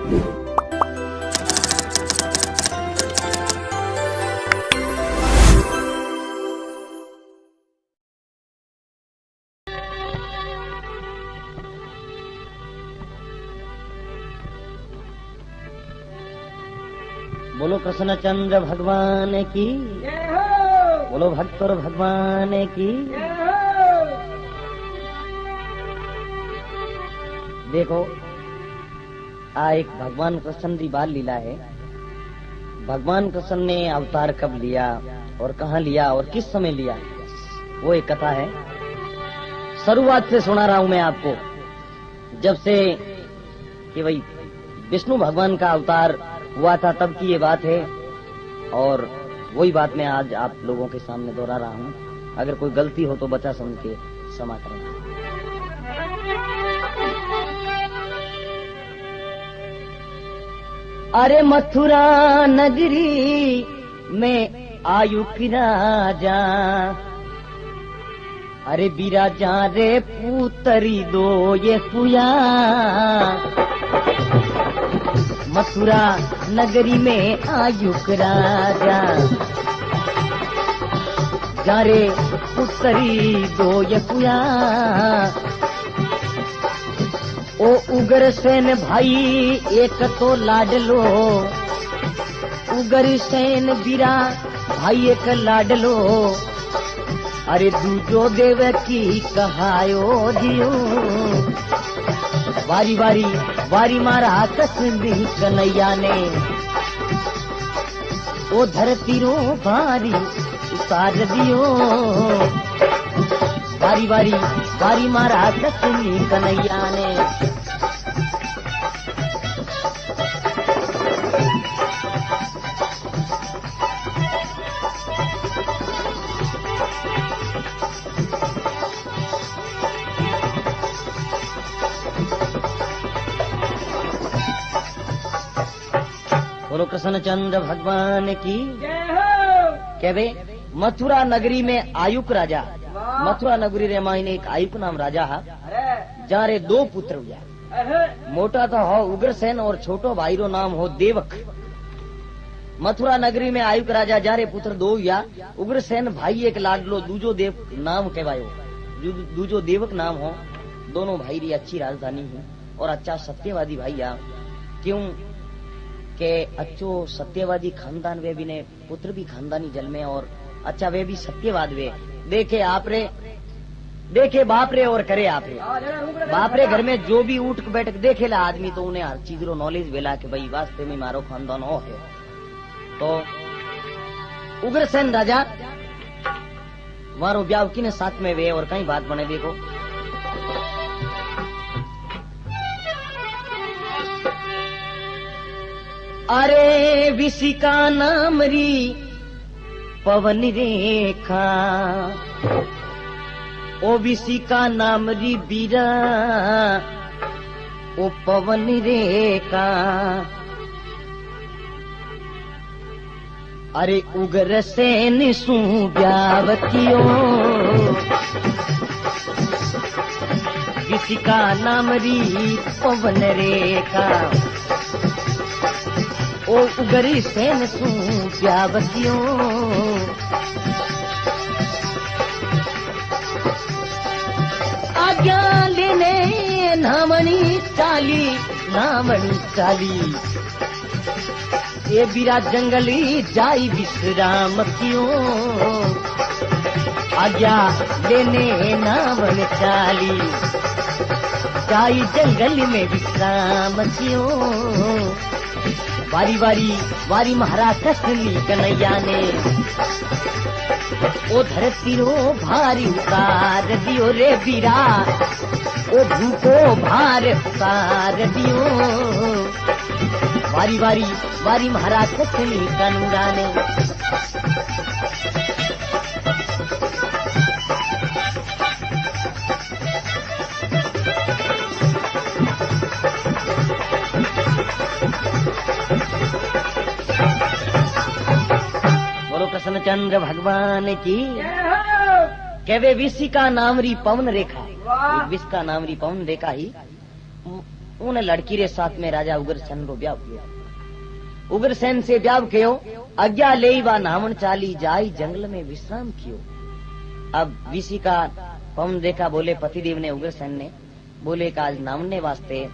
बोलो कृष्णचंद्र भगवान की, बोलो भक्तों भगवान की। देखो आ एक भगवान कृष्ण की बाल लीला है। भगवान कृष्ण ने अवतार कब लिया और कहाँ लिया और किस समय लिया, वो एक कथा है। शुरुआत से सुना रहा हूं मैं आपको, जब से कि भाई विष्णु भगवान का अवतार हुआ था तब की ये बात है, और वही बात मैं आज आप लोगों के सामने दोहरा रहा हूँ। अगर कोई गलती हो तो बचा समझ के क्षमा करें। अरे मथुरा नगरी में आयु की राजा, अरे बिराजा रे पुतरी दो ये कुया। मथुरा नगरी में आयुक राजा, जा रे पुतरी दो ये कुया। ओ उग्रसेन भाई एक तो लाडलो, उग्रसेन बीरा भाई एक लाडलो। अरे दूजो देव की कहायो जियो, वारी वारी वारी मारा कसदी कन्हैया ने। ओ धरती रो भारी उतार दियो, वारी वारी वारी मारा कसदी कन्हैया ने। बोलो कृष्णचंद्र भगवान की। कहवे मथुरा नगरी में आयुक राजा, मथुरा नगरी रे मायने एक आयुक नाम राजा है, जहाँ रे दो पुत्र हुआ। मोटा तो हो उग्रसेन और छोटो भाई रो नाम हो देवक। मथुरा नगरी में आयुक राजा जारे पुत्र दो हुआ। उग्रसेन भाई एक लाडलो, दूजो देव नाम कहवायो, दूजो देवक नाम हो। दोनों भाई री अच्छी राजधानी है और अच्छा सत्यवादी भाई आ। क्यों के अच्छो सत्यवादी खानदान वे भी ने पुत्र भी खानदानी जल में, और अच्छा वे भी सत्यवाद वे। देखे आप रे, देखे बाप रे और करे आप रे। बाप रे घर में जो भी उठ बैठ देखे ला आदमी तो उन्हें हर चीज रो नॉलेज वेला के भाई वास्ते में मारो खानदान हो है। तो उग्रसेन राजा मारो ब्याह किने साथ में वे और कई बात बने। देखो अरे विशिका नाम री पवन रेखा, ओ विशिका नाम री बीरा ओ पवन रेखा। अरे उग्रसेन सु ब्यावतियो, विशिका नाम री पवन रेखा। ओ उग्रसेन सु ब्यावतियो, आज्ञा लेने नामणी चाली, नामणी चाली। ये बीरा जंगली जाई विश्राम क्यों, आज्ञा लेने नामन चाली, जाई जंगल में विश्राम क्यों। वारी वारी वारी महाराज कसली कन्हैया ने, ओ धरती रो भारी उतार दियो रे बीरा, ओ भूको भार उतार दियो। वारी वारी वारी महाराज कसली कन्हैया ने। कृष्णचंद्र भगवान की। कहवे विशिका नामरी पवन रेखा, विशिका नामरी पवन रेखा ही उन लड़की रे साथ में राजा उग्रसेन रो ब्याह कियो। उग्रसेन से ब्याह कियो, आज्ञा ले वा नामन चाली जाई जंगल में विश्राम कियो। अब विसी का पवन देखा, बोले पतिदेव ने उग्रसेन ने बोले का आज नामने वास्ते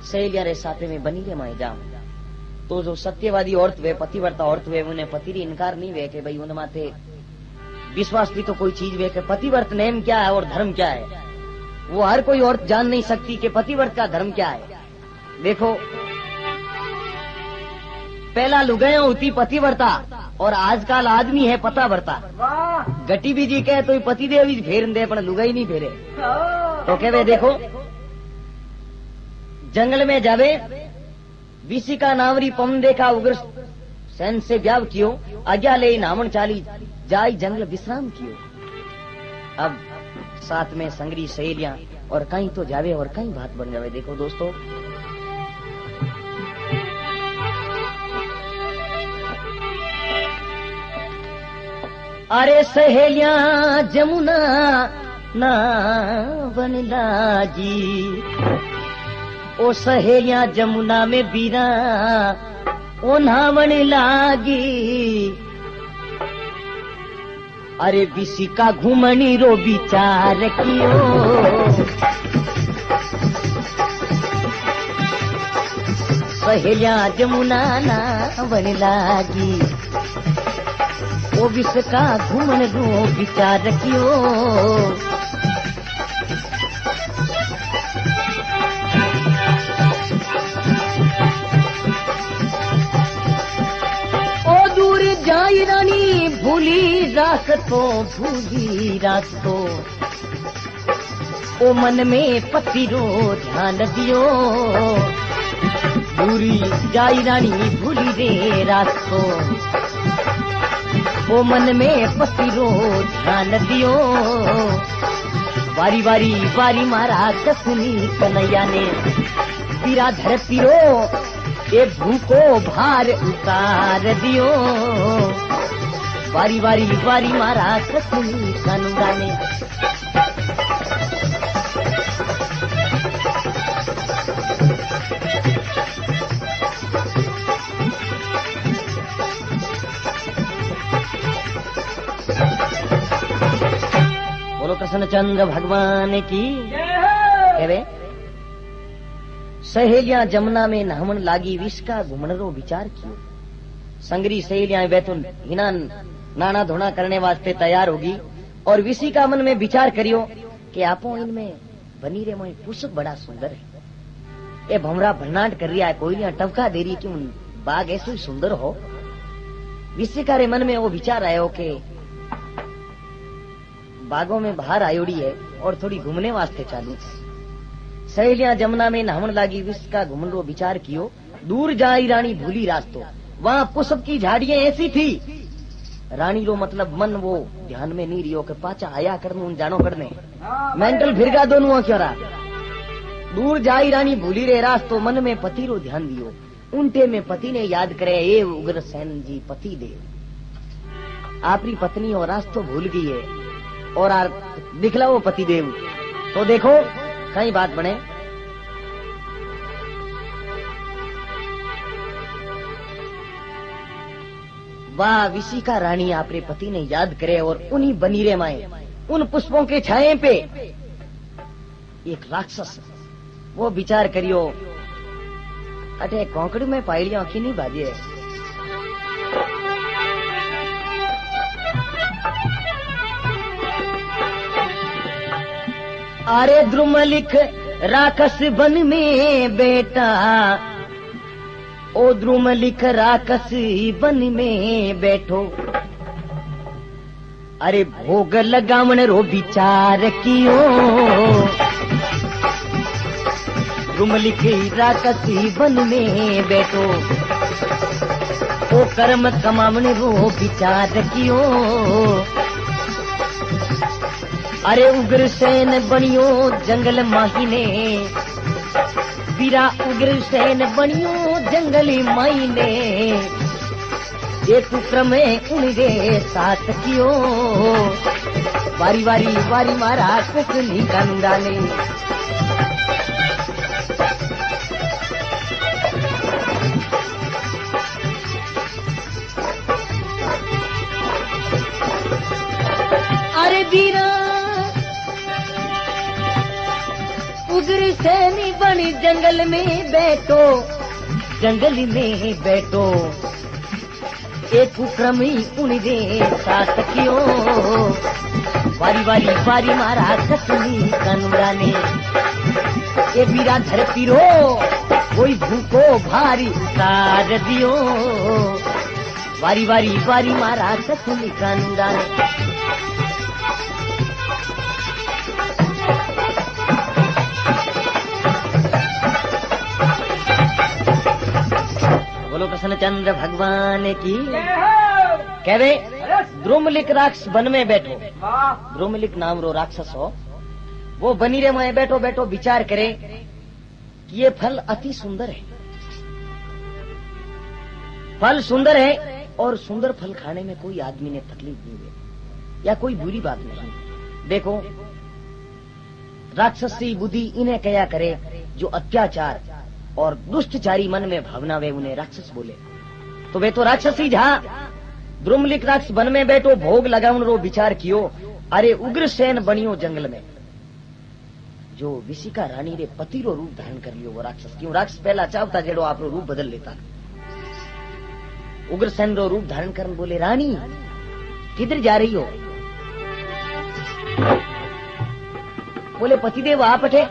सहेलिया रे साथ में बनी रे माए जाऊं। तो जो सत्यवादी औरत वे, पतिव्रता औरत वे, उन्हें पति री इनकार नहीं वे कि भाई उन माथे विश्वास भी तो कोई चीज वे कि पतिव्रत नेम क्या है और धर्म क्या है। वो हर कोई औरत जान नहीं सकती कि पतिव्रत का धर्म क्या है। देखो पहला लुगाया होती पतिव्रता और आजकल आदमी है पताव्रता। गटी भी जी कहे तो पतिदेव ही फेर दे पर लुगाई नहीं फेरे। तो कहे देखो जंगल में जावे, विसी का नावरी पवन देखा, उग्रसेन से ब्याह कियो, आज्ञा ले नामन चाली जाई जंगल विश्राम कियो। अब साथ में संगरी सहेलियां और कहीं तो जावे और कहीं बात बन जावे। देखो दोस्तों अरे सहेलियां जमुना ना बन लागी, ओ सहेलियां जमुना में बीरा ओ नामन लागी। अरे विसी का घुमनी रो विचार कियो, सहेलियां जमुना ना बन लागी, ओ विस का घुमन रो विचार कियो। जाई रानी भूली रास्तो, ओ मन में पति रो ध्यान दियो। दूरी जाई रानी भूली रे रास्तो, ओ मन में पति रो ध्यान दियो। वारी वारी वारी मारा कसनी कन्हैया ने, पीरा धरती रो ये भूको भार उतार दियो। वारी वारी वारी मारा कसनी कानूरा ने। बोलो कृष्णचंद्र भगवान की जय। सहेलियां जमुना में नहावन लागी, विष का घुमनरो विचार कियो। संगरी सहेलियां वे तो हिना नाना धोना करने वास्ते तैयार होगी और विसी का मन में विचार करियो कि आपो इनमें बनी रे मोई पुष्प बड़ा सुंदर है। ये भमरा भन्नाट कर रिया है, कोई नहीं टपका दे रही, क्यों बाग ऐसे ही सुंदर हो। विसी का रे मन में वो विचार आयो कि बागों में बाहर आयोड़ी है और थोड़ी घूमने वास्ते चालू। सहेलियां जमुना में नहावन लागी, विष का घुमनरो विचार कियो। दूर जाई रानी भूली रास्तो, वहाँ पुष्प की झाड़ियां ऐसी थी। रानी रो मतलब मन वो ध्यान में नहीं रियो के पाचा आया करनू जानो करने मेंटल फिरगा दोनों क्योरा। दूर जाई रानी भूली रे रास्तो, मन में पति रो ध्यान दियो। उनटे में पति ने याद करे, ए उग्रसेन जी पति देव आपरी पत्नी और रास्तो भूल गई है और दिखला वो पति देव। तो देखो कई बात बने। वाह विसी का रानी आपरे पति ने याद करे और उन्हीं बनीरे माए उन पुष्पों के छाए पे एक राक्षस वो विचार करियो अटे कोंकड़ी में पायलियां आखी नहीं बाजी है। अरे द्रुम लिख राक्षस बन में बेटा, ओ द्रुम लिख राक्षस बन में बैठो। अरे भोग लगावन रो विचार कियो, द्रुम लिख राक्षस बन में बैठो। ओ कर्म कमावन रो विचार कियो। अरे उग्रसेन बनियो जंगल माहीने, वीरा उग्रसेन बनियो जंगल माहीने। ये तू क्रमे उनके साथ कियो, वारी वारी वारी मारा कुछ नहीं कंदाले। उग्र सैनी बनी जंगल में बैठो, जंगल में बैठो, एक कुक्रमी उनदे साथ कियो, वारी वारी वारी मारा कसमी कानूरा ने, ए बीरा धरती रो कोई भूको भारी उतार दियो, वारी वारी वारी मारा कसमी कानूरा ने। बोलो कृष्णचंद्र भगवान की। कहवे द्रुमलिक राक्षस वन में बैठो, द्रुमलिक नाम रो राक्षस हो, वो बनी रे में बैठो बैठो विचार करे कि ये फल अति सुंदर है, फल सुंदर है और सुंदर फल खाने में कोई आदमी ने तकलीफ नहीं है या कोई बुरी बात नहीं। देखो राक्षसी बुद्धि इन्हें कया करे जो अत्याचार और दुष्टचारी मन में भावना वे उन्हें राक्षस बोले, तो वे तो राक्षसी जहां द्रुमलिक राक्षस वन में बैठो भोग लगाउन रो विचार कियो, अरे उग्रसेन बनियो जंगल में, जो विशिका रानी रे पति रो रूप धारण कर लियो वो राक्षस। क्यों राक्षस पहला चाहता जेड़ो आप रो रूप बदल लेता, उग्रसेन रो रूप धारण कर बोले रानी किधर जा रही हो? बोले पतिदेव आप अठे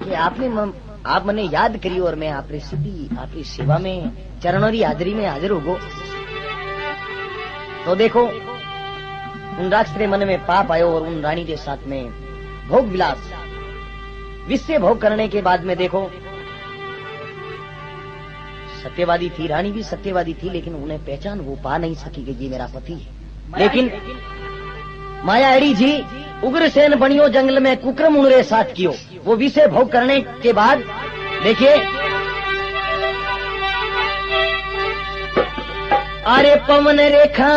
कि आप मने याद करी और मैं आपरी सिद्धि आपकी सेवा में चरणों की हाजिरी में हाजिर हो गो। तो देखो उन राक्षस के मन में पाप आयो और उन रानी के साथ में भोग विलास विषय भोग करने के बाद में देखो सत्यवादी थी, रानी भी सत्यवादी थी, लेकिन उन्हें पहचान वो पा नहीं सकी कि ये मेरा पति है। लेकिन माया एड़ी जी उग्रसेन बनियो जंगल में कुक्रम उनरे साथ कियो, वो विषय भोग करने के बाद देखिए अरे पवन रेखा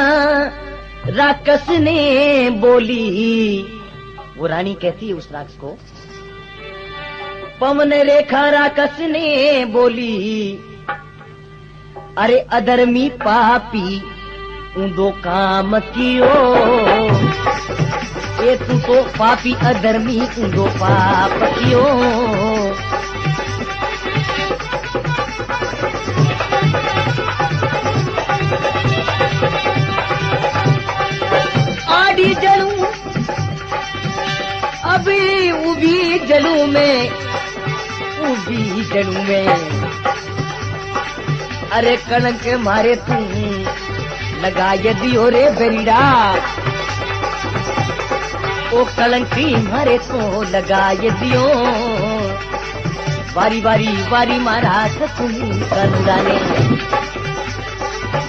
राक्षस ने बोली, वो रानी कहती है उस राक्षस को, पवन रेखा राक्षस ने बोली, अरे अधर्मी पापी ऊंधो काम कियो, ये तू तो पापी अधर्मी ऊंधो पाप कियो। आड़ी जलू अभी उभी जलू में, उभी जलू में, अरे कणक मारे तू लगा दियो रे बेरीड़ा, ओ कलंकी मारे तो लगा दियो, बारी बारी वारी मारा ससुनी कानूरा ने,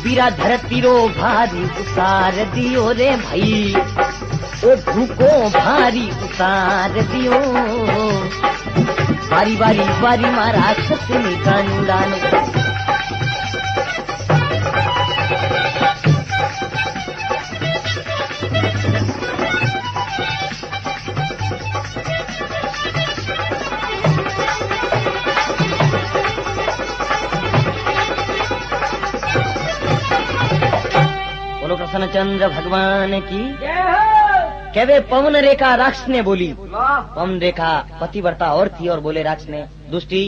बीरा धरती रो भारी उतार दियो रे भाई, ओ भूको भारी उतार दियो, बारी बारी वारी मारा ससुनी कानूरा ने। कृष्णचंद्र भगवान की। कहवे पवन रेखा राक्षस ने बोली, पवन रेखा पतिव्रता और थी और बोले राक्षस ने, दुष्टी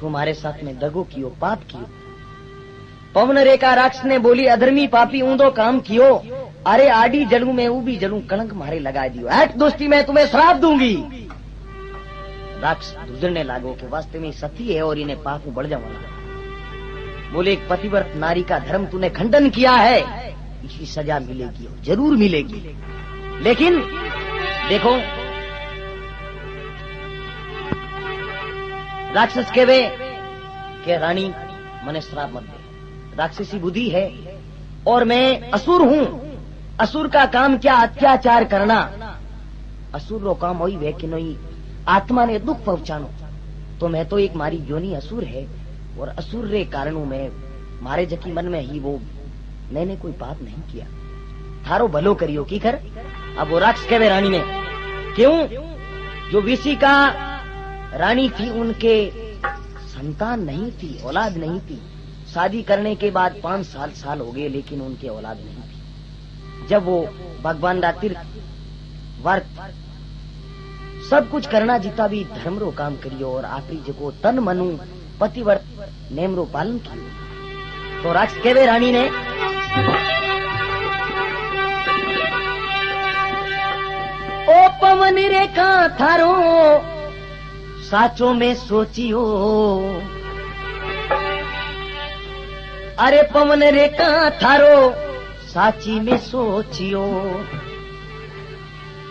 तुम्हारे साथ में दगो कियो पाप कियो। पवन रेखा राक्षस ने बोली अधर्मी पापी ऊंधो काम कियो, अरे आडी जलू में ऊबी जलू कलंक मारे लगा दियो, हट दोस्ती मैं तुम्हें श्राप दूंगी। राक्षस गुजरने लागो कि वास्तव में सती है और इन्हें पाप बढ़ जावाना। बोले एक पतिव्रत नारी का धर्म तूने खंडन किया है, इसकी सजा मिलेगी, जरूर मिलेगी। लेकिन देखो राक्षस कहवे कि रानी मने श्राप मत दे, राक्षसी बुद्धि है और मैं असुर हूँ, असुर का काम क्या अत्याचार करना, असुर रो काम वही वे कि नहीं आत्मा ने दुख पहुंचानो, तो मैं तो एक मारी योनि असुर है और असुर रे कारणों में मारे जकी मन में ही वो मैंने कोई पाप नहीं किया, थारो भलो करियो की कर। अब वो राक्षस कहवे रानी में, क्यों जो विषि का रानी थी उनके संतान नहीं थी, औलाद नहीं थी, शादी करने के बाद 5 साल हो गए लेकिन उनके औलाद नहीं थी। जब वो भगवान रा तीर्थ व्रत सब कुछ करना जीता भी धर्म रो काम करियो और आपरी जको तन मनु पतिव्रत नेम रो पालन कियो। तो राक्ष केवे रानी ने ओ पवन रेखा थारो साचो में सोचियो, अरे पवन रेखा थारो साची में सोचियो,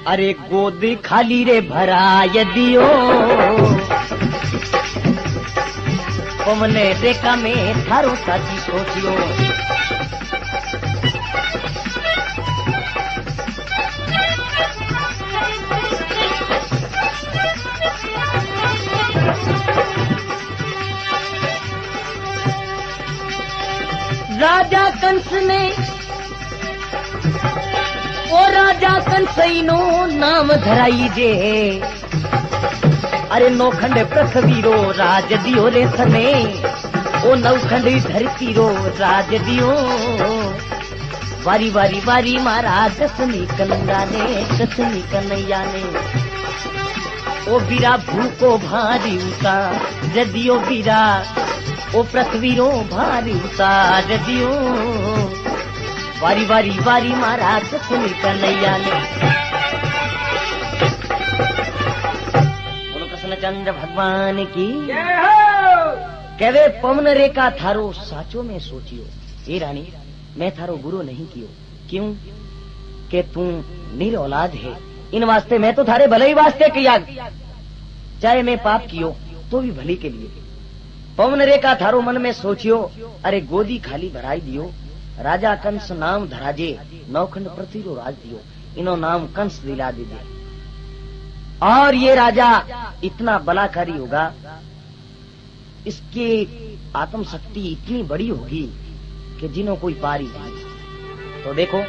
अरे गोद खाली रे भराय दियो, पवन रेखा में थारो साची सोचियो। राजा कंस ने ओ राजा कंसईनो नाम धराई जे, अरे नौखंड पृथ्वी रो राज दियो रे सने, ओ नौखंड धरती रो राज दियो। वारी वारी वारी मारा दसनी कन्या ने, दसनी कन्हैया ने, ओ बीरा भूको भारी उता जदियो बीरा, ओ पृथ्वी रो भारी उतार दियो। वारी वारी वारी मारा दसनी कन्हैया ने। बोलो कृष्णचंद्र भगवान की कहवे पवन रेखा थारो साचो में सोचियो। हे रानी मैं थारो बुरो नहीं कियो, क्यों के तू निर औलाद है, इन वास्ते मैं तो थारे भले ही वास्ते किया, चाहे मैं पाप कियो तो भी भली के लिए। पवन रेखा थारो मन में सोचियो, अरे गोदी खाली भराई दियो, राजा कंस नाम धराजे, नौखंड पृथ्वी रो राज दियो, इनो नाम कंस दिला दीजिए। और ये राजा इतना बलाकारी होगा, इसकी आत्म शक्ति इतनी बड़ी होगी कि जिन्हों कोई पारी नहीं। तो देखो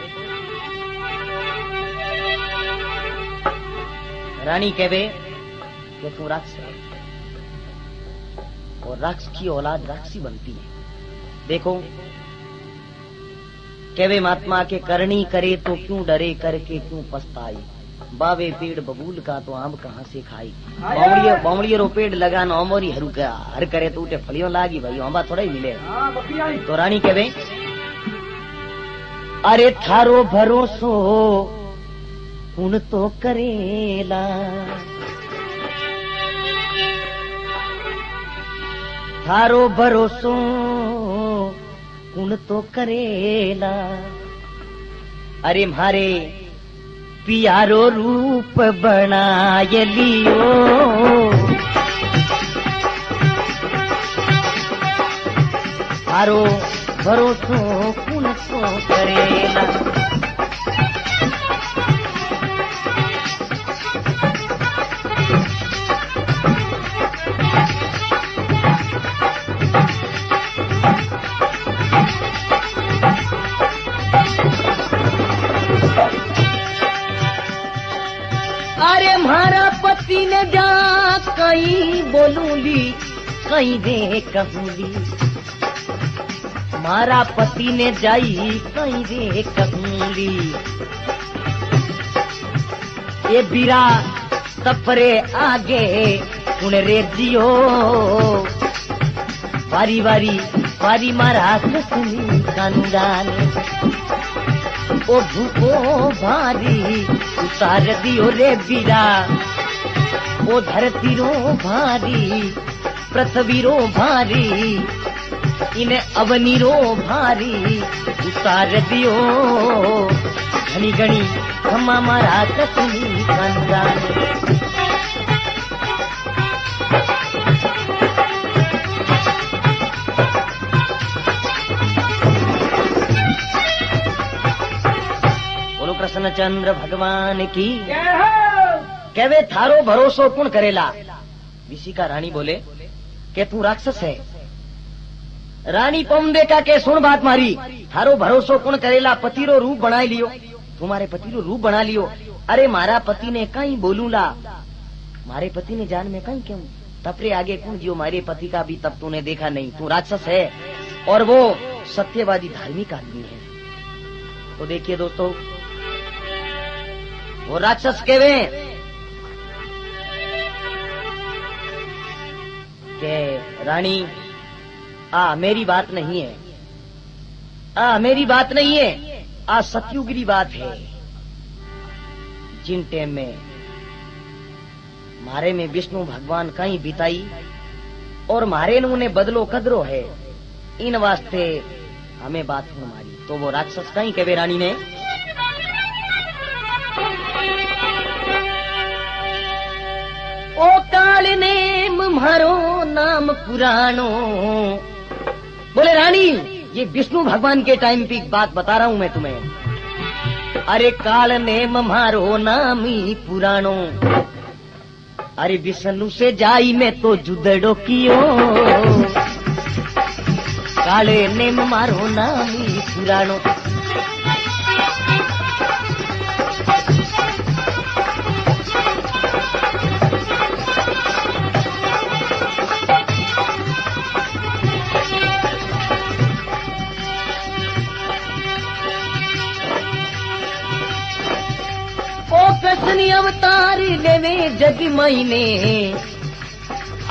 रानी कहवे कि तू राक्षस है और राक्षस की औलाद राक्षसी बनती है। देखो कहवे महात्मा के करनी करे तो क्यों डरे, करके क्यों पछताई, बावे पेड़ बबूल का तो आम कहाँ से खाई, बावड़िये रो पेड़ लगा न अमोरी हरू का हर करे तो उठे फलियों लागी, भाई आंबा थोड़ा ही मिले। तो रानी कहवे अरे थारो भरोसो पुन तो करेला, थारो भरोसो पुन तो करेला, अरे म्हारे पियारो रूप बनाय लियो, थारो भरोसो पुन तो करेला। अरे म्हारा पति ने जा कहीं बोलूंगी, कहीं दे कहूंगी, मारा पति ने जाई कहीं दे कहूंगी, ये बीरा तपरे आगे उन रे जियो, वारी वारी वारी मारा कसनी कंदान, ओ भूको भारी उतार दियो रे बीरा, ओ धरती रो भारी पृथ्वी रो भारी, इन्हें अवनी रो भारी उतार दियो, घनी घनी खम्मा मारा कसनी कंदान। कृष्णचंद्र भगवान की कहवे थारो भरोसो कौन करेला। विशिका रानी बोले के तू राक्षस है। रानी पमदेका के सुन बात मारी, थारो भरोसो कौन करेला, पति रो रूप बना लियो, तुम्हारे पति रो रूप बना लियो। अरे मारा पति ने कहीं बोलूला, मारे पति ने जान में कहीं क्यों तपरे आगे कौन जियो, मारे पति का भी तब तूने देखा नहीं, तू राक्षस है और वो सत्यवादी धार्मिक आदमी है। तो देखिए दोस्तों वो राक्षस कहवे कि रानी मेरी बात नहीं है, मेरी बात नहीं है, सतयुगरी बात है। जिन टेम में मारे में विष्णु भगवान कहीं बिताई और मारे उन्हें बदलो कदरो है, इन वास्ते हमें बात हो मारी। तो वो राक्षस कहीं कहे रानी ने, ओ काल ने म्हारो नाम पुराणो। बोले रानी ये विष्णु भगवान के टाइम की बात बता रहा हूं मैं तुम्हें। अरे काल ने म्हारो नाम ही पुराणो, अरे विष्णु से जाई मैं तो जुदड़ो कियो। काले ने म्हारो नाम ही पुराणो। कृष्ण अवतार लेवे जग महीने,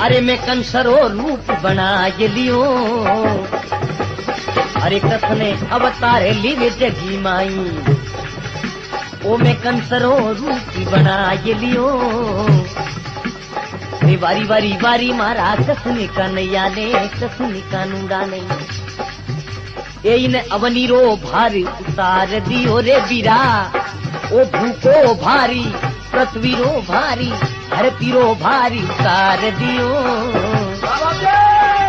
अरे मैं कंसरो रूप बना लियो। अरे कृष्ण अवतार लेवे जगी माई, ओ मैं कंसरो रूप बना लियो। अरे वारी वारी वारी मारा कृष्ण का नैया ने, कृष्ण का नूरा नहीं। ये ने अवनीरो भार उतार दियो रे बीरा। ओ भूको भारी पृथ्वीरो भारी, धरतीरो भारी उतार दियो।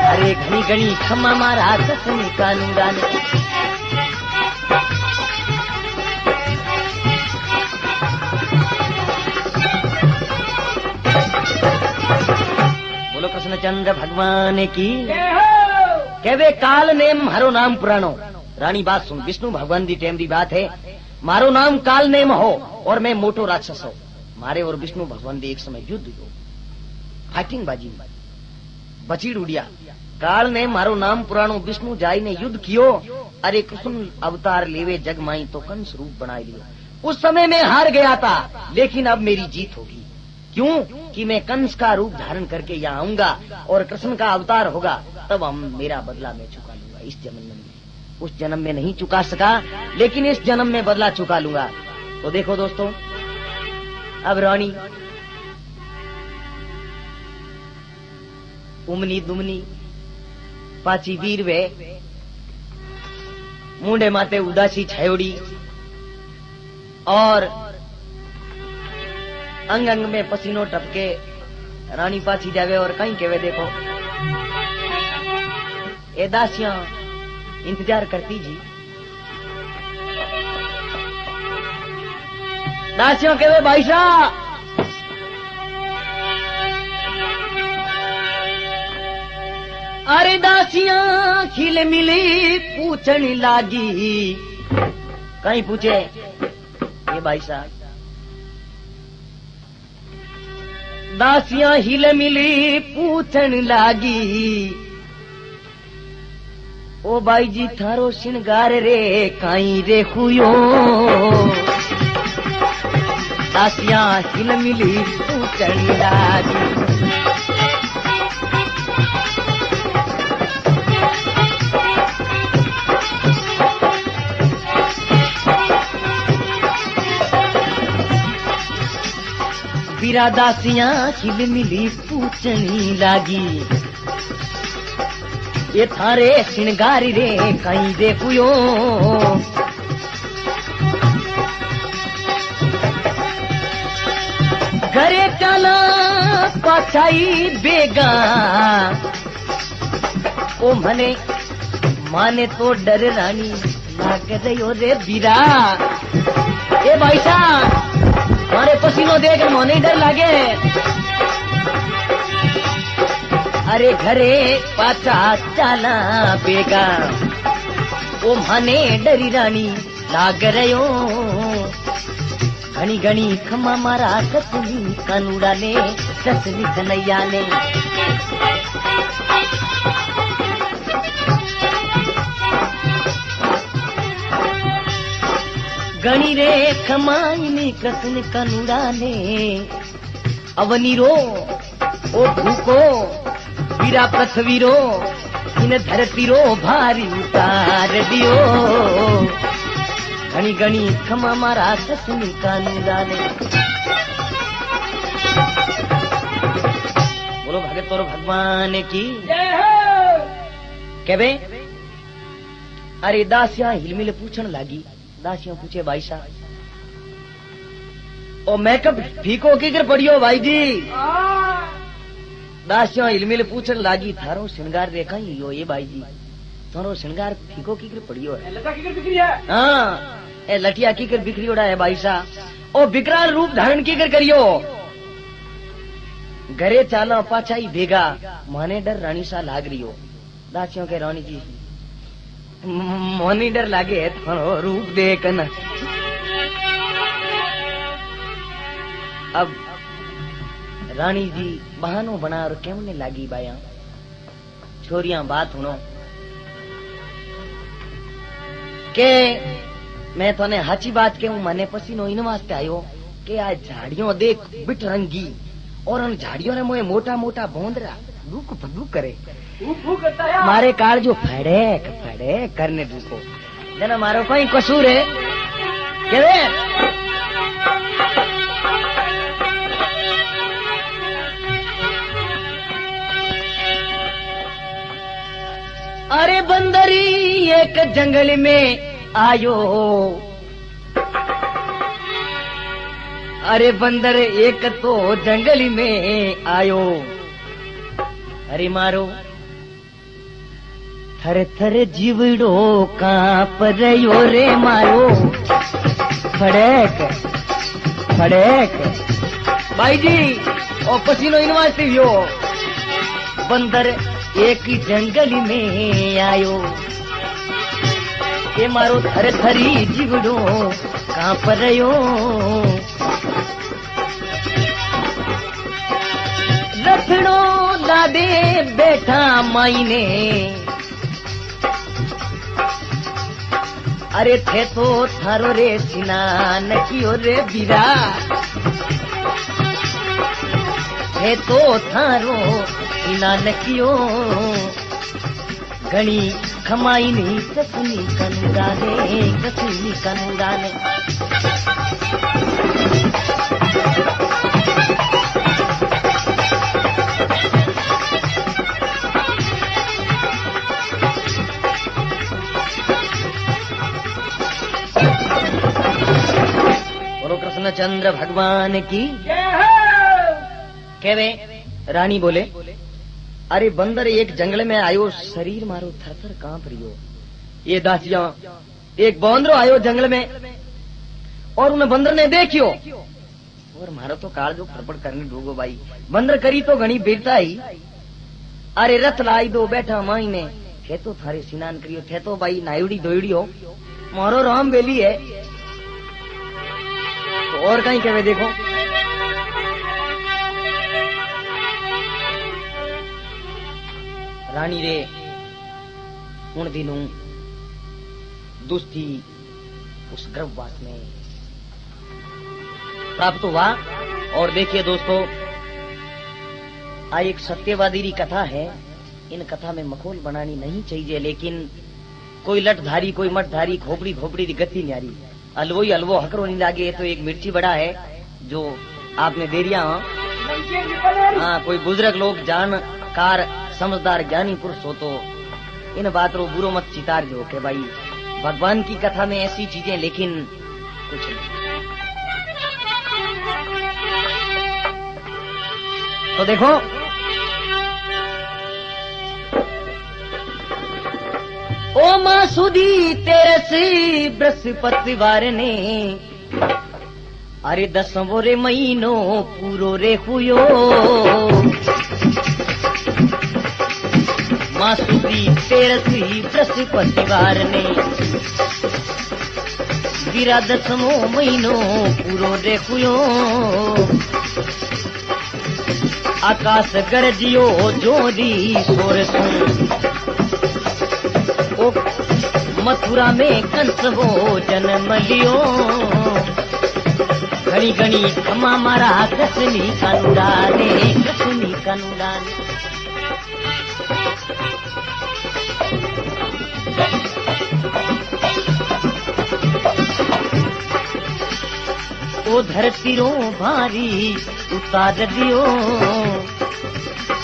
अरे घनी घनी क्षमा मारा कृष्ण का नूरा ने। बोलो कृष्णचंद्र भगवान की। कहवे काल नेम हरो नाम पुराणो। रानी बात सुन, विष्णु भगवान दी टेम दी बात है। मारो नाम काल नेम हो और मैं मोटो राक्षस हो। मारे और विष्णु भगवान दी एक समय युद्ध हो, फाइटिंग बाजी बची उड़िया। काल ने मारो नाम पुराणो, विष्णु जाई ने युद्ध कियो। अरे कृष्ण अवतार लेवे जग माई तो कंस रूप बना लियो। उस समय मैं हार गया था, लेकिन अब मेरी जीत होगी। क्यों कि मैं कंस का रूप धारण करके यहाँ आऊंगा और कृष्ण का अवतार होगा, तब हम मेरा बदला मैं चुका लूंगा। इस जन्म में, उस जन्म में नहीं चुका सका, लेकिन इस जन्म में बदला चुका लूंगा। तो देखो दोस्तों, अब रानी उमनी दुमनी पाची वीर वे मुंडे माते उदासी छायोड़ी और अंग अंग में पसीनो टपके रानी पाची जावे और कहीं केवे देखो ए दासियां इंतजार करती जी। दासियों केवे भाई साहब अरे दासियां खिल मिली पूछन लागी। कहीं पूछे ये भाई साहब, दासियां हिल मिली पूछन लागी। ओ भाई जी थारो श्रृंगार रे काई रे खुयो। दासियां हिल मिली पूछन लागी। बीरा दासियां हिल मिली पूछनी लागी। ये थारे श्रृंगारी रे कहीं देखुयो। घरे चला पाछाई बेगा। ओ मने माने तो डर रानी लाग रही रे बीरा। ए भाई साहब मारे पसीनो देख मोने डर लागे। अरे घरे पाचा चाला बेगा। ओ माने डरी रानी लाग रयो। घनी घनी खमा मारा कसली कानूड़ा ने, कसली कन्हैया ने। गणी रे खमाईनी कृष्ण कनुड़ा ने। अवनी रो ओ भूको वीरा पृथ्वी रो इन धरती रो भारी उतार दियो घनी घनी खमा मारा ससनी कानू जाने। बोलो भगत और भगवान की के बे। अरे दासियां हिलमिल पूछन लागी। दासियां पूछे भाई साहब ओ मेकअप फीको किकर पड़ियो भाई जी। दासियां हिलमिल पूछन लागी थारो श्रृंगार देखा ही यो ये भाई जी थारो श्रृंगार फीको किकर पड़ियो है। लटा किकर बिखरी है। हाँ ए लटिया किकर बिखरी उड़ा है भाई साहब। ओ विकराल रूप धारण किकर करियो घरे चालो पाछाई भेगा माने डर रानी सा लाग रही हो। दासियों के रानी जी मोनी डर लागे थारो रूप देख न। अब रानी जी बहानो बना और केमने लागी बाया छोरियां बात सुनो के मैं तोने हाची बात के मने पसीनो इन वास्ते आयो के आ झाड़ियों देख बिटरंगी और उन झाड़ियों ने मोए मोटा मोटा बोंदरा दुख भदुक करे मारे काल जो फड़े फड़े करने दुखो जना मारो कोई कसूर है के रे? अरे बंदरी एक जंगल में आयो। अरे बंदर एक तो जंगल में आयो। अरे मारो थर थर जीवड़ो कांप रयो रे मारो फड़ेक फड़ेक भाई जी ओ पसीनो इन वास्ते यो बंदर एक जंगल में आयो। ये मारो थर थरी जीवड़ो कांप रयो। रथड़ो लादे बैठा माईने। अरे थे तो थारो रे स्नान कियो रे बीरा थे तो थारो स्नान कियो घनी खमाई नहीं कसनी कंदाने कसनी कंदाने। कृष्णचंद्र भगवान की केवे रानी बोले अरे बंदर एक जंगल में आयो शरीर मारो थरथर कांप रहियो। ये दासियां एक बंदरो आयो जंगल में और उन्हें बंदर ने देखियो और मारो तो काल जो फड़फड़ करने डूगो भाई बंदर करी तो घनी बेटा ही। अरे रथ लाई दो बैठा माई ने थे तो थारे स्नान करियो थे तो भाई नायुड़ी धोइड़ी हो मारो राम बेली है तो और कहीं कहवे देखो। रानी रे उन दिनों दुष्टी उस गर्भवास में प्राप्त हुआ। और देखिए दोस्तों आ एक सत्यवादी की कथा है। इन कथा में मखौल बनानी नहीं चाहिए लेकिन कोई लठधारी कोई मठधारी खोपड़ी खोपड़ी की गति नहीं आ रही। अलवो ही अलवो हकरो नहीं लागे तो एक मिर्ची बड़ा है जो आपने दे दिया। हाँ कोई बुजुर्ग लोग जानकार समझदार ज्ञानी पुरुष हो तो इन बात रो बुरो मत चितार जो के भाई भगवान की कथा में ऐसी चीजें लेकिन कुछ नहीं। तो देखो ओ मां सुधी तेरे से बृहस्पति वार ने अरे 10 रे महीनो पूरो रे हुयो। मां सुधी तेरे से बृहस्पति वार ने गिरा 10 महीनो पूरो रे हुयो। आकाश गरजियो जोरी सोर सुन मथुरा में कंस वो जन्म लियो। घणी घणी खमा मारा कृष्णी कानूडाने कृष्णी कानूडाने। ओ धरती रो भारी उतार दियो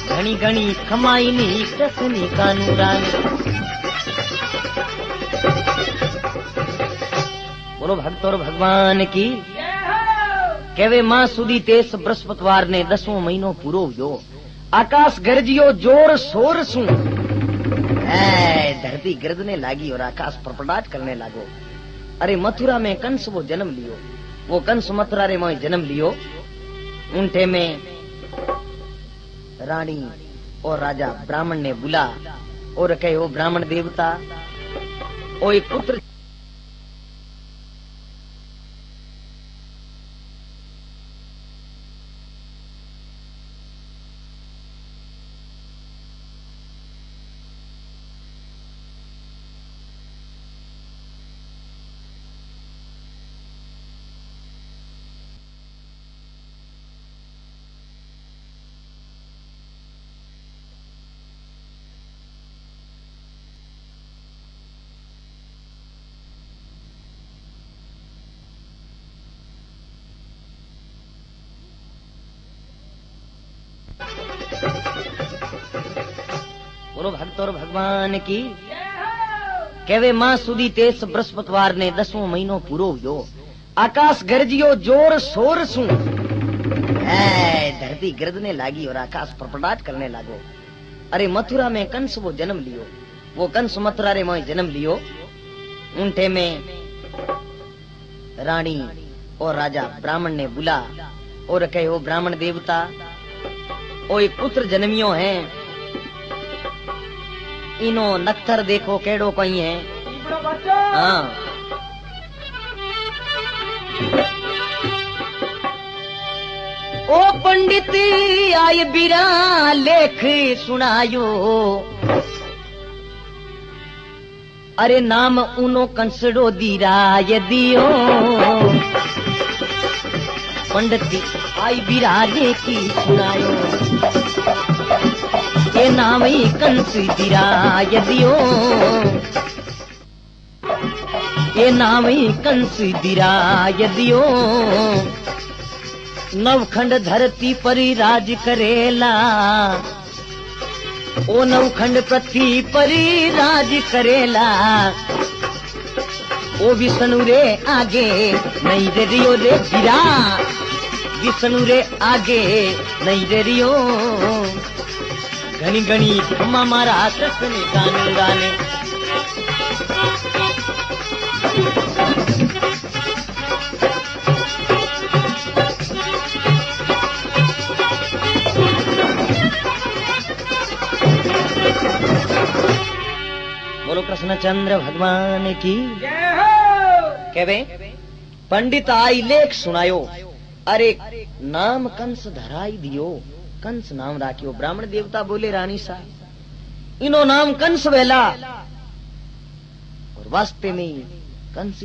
घणी घणी खमाईनी कृष्णी कानूडाने। बोलो भक्त और भगवान की। केवे मां सुधी तेस बृहस्पतिवार ने 10वां महीनो पूरो हुयो। आकाश गरजियो जोर शोर सु। धरती गरजने लागी और आकाश परपटाट करने लागो। अरे मथुरा में कंस वो जन्म लियो। वो कंस मथुरा रे में जन्म लियो। उनटे में रानी और राजा ब्राह्मण ने बुला और कहे ओ ब्राह्मण देवता ओ एक पुत्र। बोलो भक्त और भगवान की। केवे मां सुधी तेस बृहस्पतिवार ने 10वां महीनो पूरो हुयो। आकाश गरजियो जोर शोर सु। धरती गरजने लागी और आकाश परपटाट करने लागो। अरे मथुरा में कंस वो जन्म लियो। वो कंस मथुरा रे में जन्म लियो। उनटे में रानी और राजा ब्राह्मण ने बुला और कहे ओ ब्राह्मण देवता ओ एक पुत्र जन्मियो है। इनो नक्थर देखो केड़ो कहीं है। हाँ ओ पंडित आय बिरा लेख सुनायो। अरे नाम उनो कंसड़ो दीराय दियो। पंडित आई बिरा लेख सुनायो। ये नाम ही कंस दिराय दियो। ये नाम ही कंस दिराय दियो। नवखंड धरती पर राज करेला। ओ नवखंड पृथ्वी पर राज करेला। ओ विष्णु रे आगे नहीं दे रियो रे बिरा। विष्णु रे आगे नहीं दे रियो। घनी घनी खम्मा मारा कृष्ण गाने गाने। बोलो कृष्णचंद्र भगवान की। केवे पंडित आई लेख सुनायो। अरे नाम कंस धराई दियो। कंस नाम राखियो। ब्राह्मण देवता बोले रानी सा इनो नाम कंस वेला। और वास्तव में कंस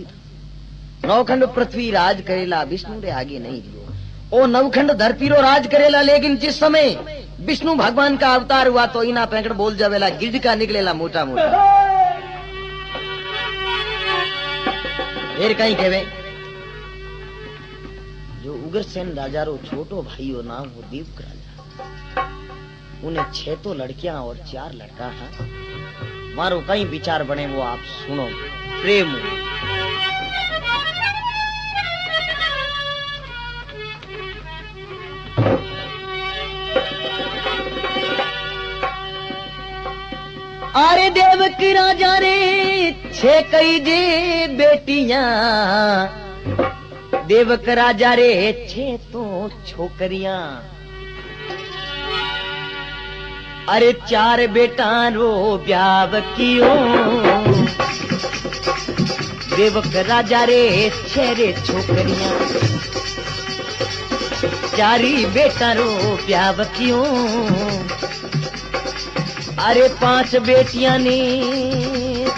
नवखंड पृथ्वी राज करेला। विष्णु रे आगे नहीं दियो। ओ नवखंड धरती रो राज करेला। लेकिन जिस समय विष्णु भगवान का अवतार हुआ तो इना पैंकड़ बोल जावेला गिरज का निकलेला मोटा मोटा। फिर कहीं कहवे जो उग्रसेन राजा रो छोटो भाई हो नाम हो देवक राजा। उन्हें 6 तो लड़कियां और 4 लड़का है। मारो कहीं विचार बने वो आप सुनो प्रेम। अरे देवक राजा रे 6 कई जे बेटियां। देवक राजा रे 6 तो छोकरियां। अरे 4 बेटा रो ब्याव कियो। देवक राजा रे 6 रे छोकरियां। 4 बेटा रो ब्याव कियो। अरे 5 बेटियां ने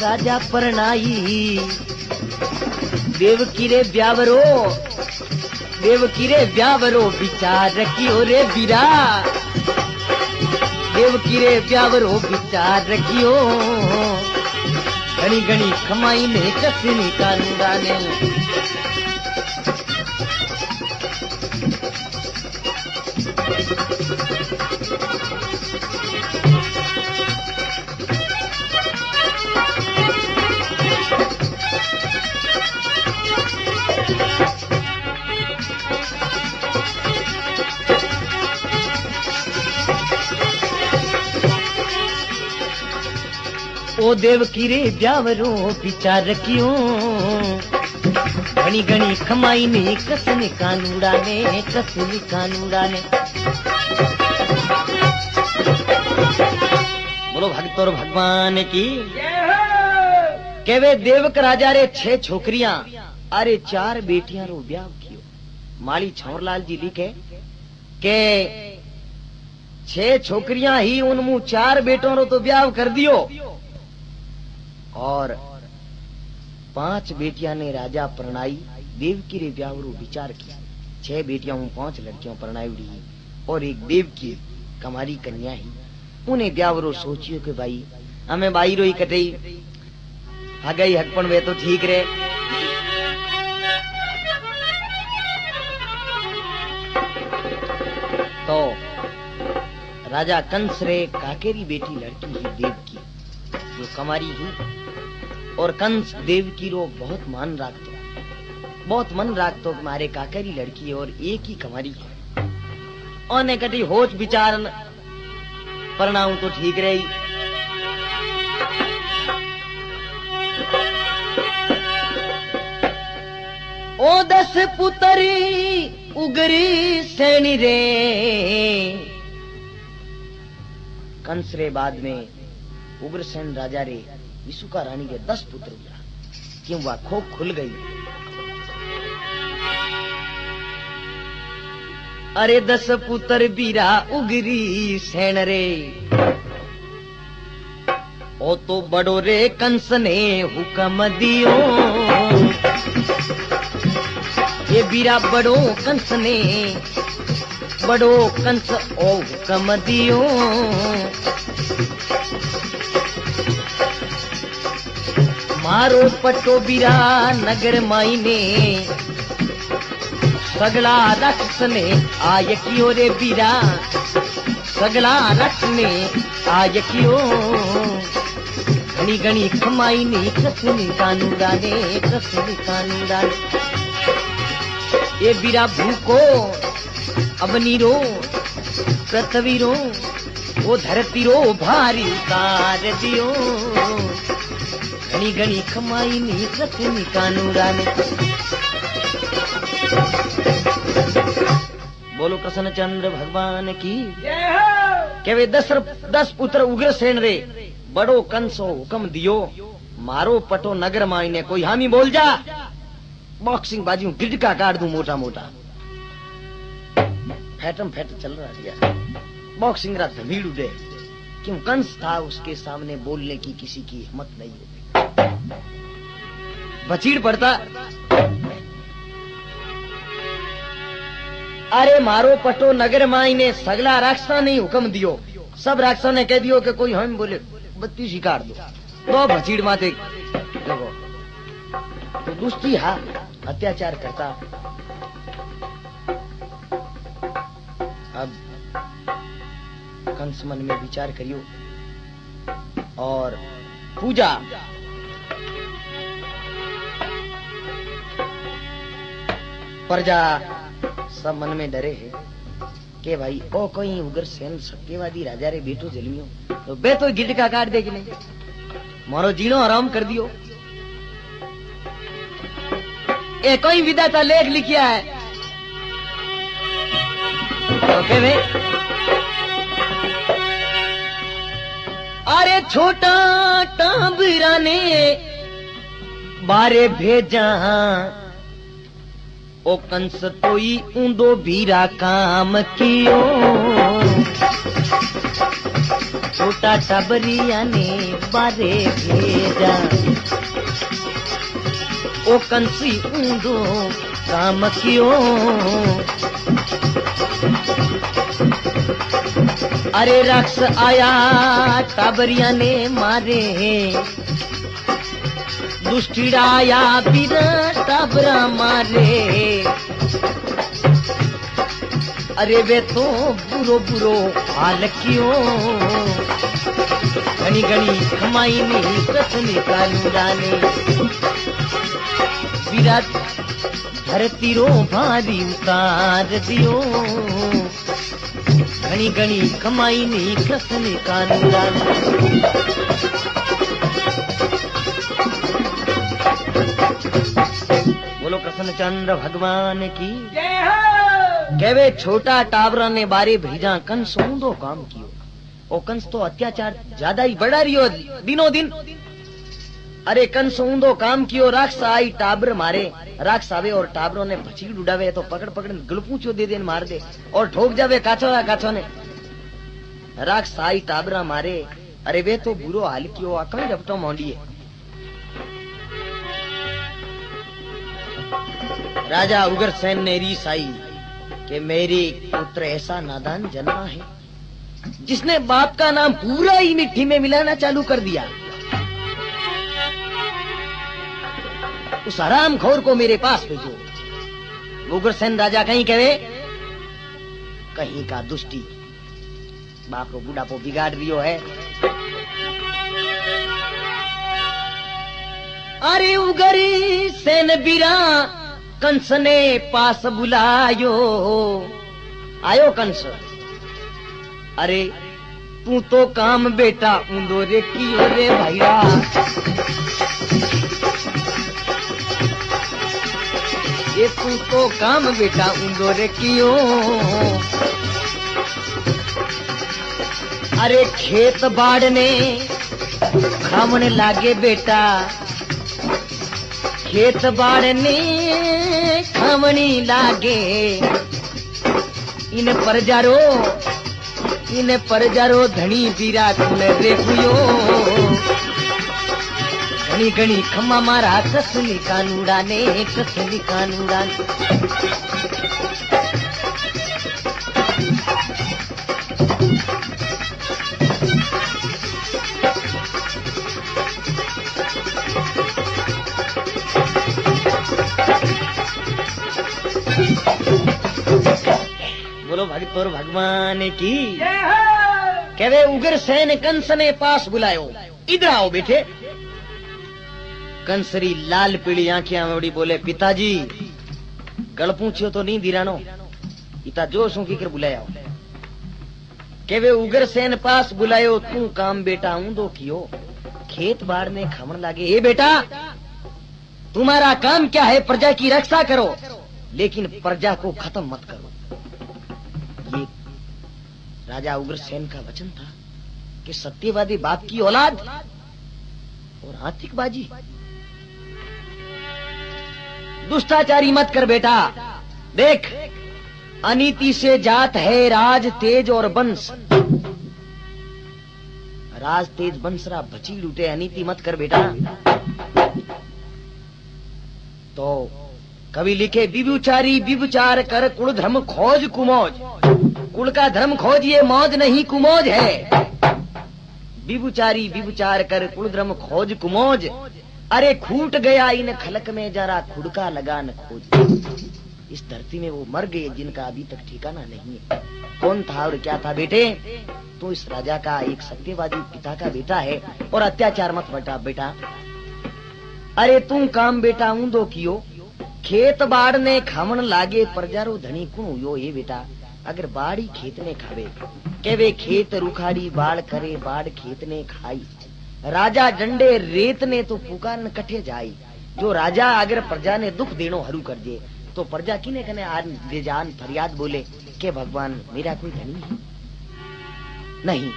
राजा परनाई। देवकी रे ब्यावरो देवकी रे ब्यावरो विचार रखियो रे बीरा, देवकी रे ब्यावरो विचार रखियो, घनी घनी खमाई ने कसनी कानूरा ने। ओ देवकी रे ब्यावरो विचार रखियो, घनी घनी खमाई ने कसनी कानूड़ा ने, कसनी कानूड़ा ने। बोलो भक्त और भगवान की। केवे देवक राजा रे 6 छोकरियां अरे 4 बेटियां रो ब्याह कियो। माली छौरलाल जी लिखे के 6 छोकरियां ही उनमु 4 बेटों रो तो ब्याह कर दियो, और 5 बेटियां ने राजा परणाई। देवकी रे ब्याह रो विचार किया। 6 बेटियां हूं 5 लड़कियों परणाई उड़ी और एक देवकी कमारी कन्या ही। उन्हें ब्याह रो सोचियो कि भाई हमें बाई रो ही कटई आ गई हकपन वे तो ठीक रे। तो राजा कंस रे काकेरी बेटी लड़की ही देवकी जो कमारी ही, और कंस देवकी रो बहुत मान राखतो, बहुत मन राखतो मारे काकेरी लड़की और एक ही कमारी है। ओने कटी होच विचार परणाऊ तो ठीक रही। ओ 10 पुतरी उगरी सैनी रे, कंस रे बाद में उग्रसेन राजा रे विसुका रानी के 10 पुत्र हुआ। क्यों वह खोख खुल गई। अरे 10 पुत्र बीरा उगरी सैन रे, ओ तो बड़ो रे कंस ने हुक्म दियो, ये बीरा बड़ो कंस ने, बड़ो कंस ओ हुक्म दियो, मारो पटो बीरा नगर माई ने, सगला रक्स ने आय कियो रे बीरा, सगला रक्स ने आय कियो, घनी घनी खमाई ने कसनी कानूरा ने, कसनी कानूरा ने। ये बीरा भूको अब नीरो पृथ्वी रो, वो धरती रो भारी उतार दियो, घनी घनी खमाई नी कसनी कानूरा ने। बोलो कृष्ण चंद्र भगवान की। के वे 10 पुत्र उग्रसेन रे बड़ो कंसो हुक्म दियो, मारो पटो नगर माई ने, कोई हामी बोल जा बॉक्सिंग बाजी गिड़का काट दूं मोटा मोटा। फैटम फैट चल रहा है बॉक्सिंग रा धमीड़ उड़े। क्यों कंस था उसके सामने बोलने की किसी की हिम्मत नहीं होती, बचीड़ पड़ता। अरे मारो पटो नगर माई ने, सगला राक्षसा ने हुक्म दियो, सब राक्षसा ने कह दियो कि कोई हम बोले बत्ती शिकार दो, तो बचीड़ माते देखो तो दुष्टी हा अत्याचार करता। अब कंस मन में विचार करियो और पूजा प्रजा सब मन में डरे है कि भाई ओ कोई उग्रसेन सत्यवादी राजा रे बेटो जलमियो तो बे तो गिट का काट दे कि नहीं, मारो जीणो आराम कर दियो। ए कोई विधाता लेख लिखिया है तो के वे अरे छोटा टाबरा ने बारे भेजा, ओ कंस तोई ऊंदो भीरा काम कियो, छोटा टाबरिया ने बारे भेजा, ओ कंसी ऊंदो काम कियो। अरे राक्ष आया टाबरिया ने मारे, दुष्टिड़ाया बीर टाबरा मारे। अरे वे तो बुरो बुरो हाल कियो, घनी घनी कमाई नहीं कसनी कानूराने। विराट धरती रो भारी उतार दियो, घनी घनी कमाई नहीं कसनी कानूराने। बोलो कृष्णचंद्र भगवान की जय हो। कहवे छोटा टाबरा ने बारे भेजा कंस ऊंधो काम कियो। ओ कंस तो अत्याचार ज्यादा ही बढ़ा रही हो दिनों दिन। अरे कंस ऊंधो काम कियो, राक्ष आई टाबर मारे। राक्ष आवे और टाबरों ने भचीड़ उड़ावे तो पकड़ पकड़ गलपूचो दे देन मार दे और ठोक जावे काछो ने। राक्ष आई टाबरा मारे। अरे वे तो बुरो हाल कियो, आ कई रपटो मोंडिए। राजा उग्रसेन ने रीस आई कि मेरी पुत्र ऐसा नादान जन्मा है जिसने बाप का नाम पूरा ही मिट्टी में मिलाना चालू कर दिया। उस हरामखोर को मेरे पास भेजो। उग्रसेन राजा कहीं कहे, कहीं का दुष्टी बाप रो बुढ़ापो बिगाड़ दियो है। अरे उगरी सेन बीरा कंस ने पास बुलायो। आयो कंस, अरे तू तो काम बेटा ऊंधो रे कियो रे भैया। ये तू तो काम बेटा ऊंधो रे कियो। अरे खेत बाड़ने खामने लागे बेटा, खेत बाड़ने खामनी लागे। इन परजारो धनी बीरा कुल रेखुयो। घनी घनी खम्मा मारा कसली कानूड़ा ने, कसली कानूड़ा ने। बोलो भगतोर भगवान की कहवे उग्रसेन कंस ने पास बुलायो। इधर आओ बेटे। कंसरी लाल पीली आंखें आवड़ी बोले, पिताजी गल पूछियो तो नहीं दीरानो, इता जो सू की कर बुलाया। कहवे उग्रसेन पास बुलायो, तू काम बेटा ऊंधो कियो, खेत बाड़ ने खमण लागे। ए बेटा तुम्हारा काम क्या है? प्रजा की रक्षा करो, लेकिन प्रजा को खत्म मत करो। ये राजा उग्रसेन का वचन था कि सत्यवादी बाप की औलाद और आतिकबाजी, दुष्टाचारी मत कर बेटा। देख अनीति से जात है राज तेज और वंश। राज तेज वंश रा भची लूटे, अनीति मत कर बेटा। तो कवि लिखे, विभुचारी विभुचार कर कुल धर्म खोज कुमोज। कुल का धर्म खोज, ये मौज नहीं कुमोज है। विभुचारी विभुचार कर कुल धर्म खोज कुमोज। अरे खूट गया इन खलक में जरा खुड़का लगा न खोज। इस धरती में वो मर गए जिनका अभी तक ठिकाना नहीं है। कौन था और क्या था बेटे? तो इस राजा का एक सत्यवादी पिता का बेटा है और अत्याचार मत बटा बेटा। अरे तू काम बेटा ऊंधो कियो, खेत बाड़ ने खामण लागे, प्रजारो धनी कुण हुयो। ये बेटा अगर बाड़ी खेत ने खावे, केवे खेत रुखाड़ी बाड़ करे, बाड़ खेत ने खाई। राजा डंडे रेत ने तो पुकार न कठे जाई। जो राजा अगर प्रजा ने दुख देनो हरू कर दे, तो प्रजा किने कने आन दे जान फरियाद बोले के भगवान मेरा कोई धनी है नहीं।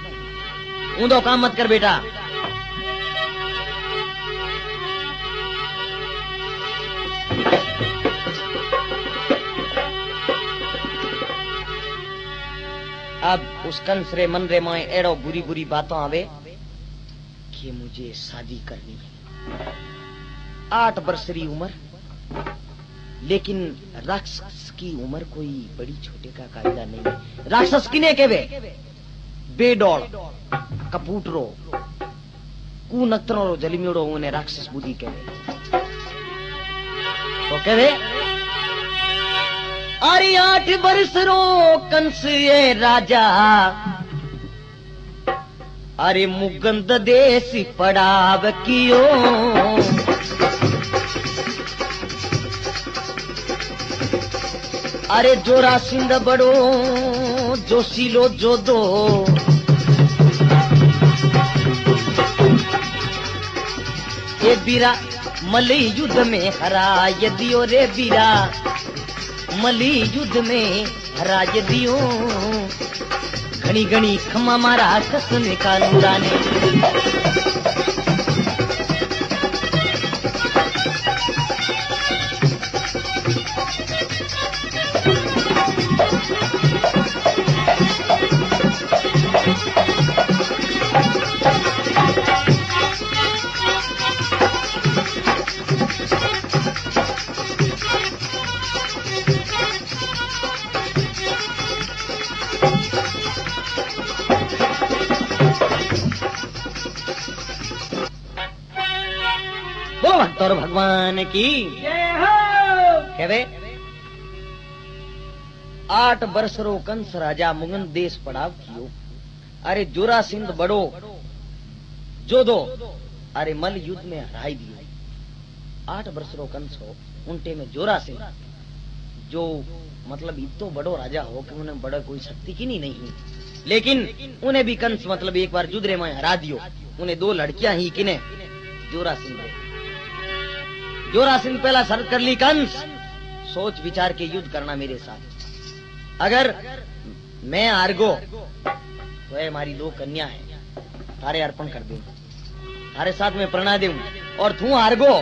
ऊंधो काम मत कर बेटा। अब उस कंस रे मन रे माए एड़ो बुरी बुरी बातों आवे कि मुझे शादी करनी है। 8 वर्ष री उम्र, लेकिन राक्षस की उम्र कोई बड़ी छोटे का कायदा नहीं है। राक्षस किने केवे? बेडोल, कपूटरो, कुनत्रो, जलिम्योड़ो उन्हें राक्षस बुद्धि केवे। तो केवे अरे 8 बरस रो कंस ये राजा, अरे मुगंद देश पड़ाव कियो, अरे जोरा सिंध बड़ो जोशीलो जोदो, ये बीरा मली युद्ध में हरा ये दियो रे बीरा, मली युद्ध में हरा ये दियो, घनी घनी खम्मा मारा कसम कानूरा ने। और भगवान की कहवे 8 वर्ष रो कंस राजा मुगन देश पड़ाव कियो, अरे जोरा सिंध बड़ो जोदो, अरे मल युद्ध में हराई दियो। 8 वर्ष रो कंस हो, उनटे में जोरा सिंह जो मतलब इतो बड़ो राजा हो कि उन्हें बड़ा कोई शक्ति की नहीं, लेकिन उन्हें भी कंस मतलब एक बार युद्ध में हरा दियो। उन्हें 2 लड़कियां ही किने जोरा सिंह। जोरा सिंह पहला शर्त कर ली, कंस सोच विचार के युद्ध करना मेरे साथ। अगर मैं हार गो तो ये हमारी 2 कन्या है, थारे अर्पण कर दूं, थारे साथ में प्रणा दूं, और तू हार गो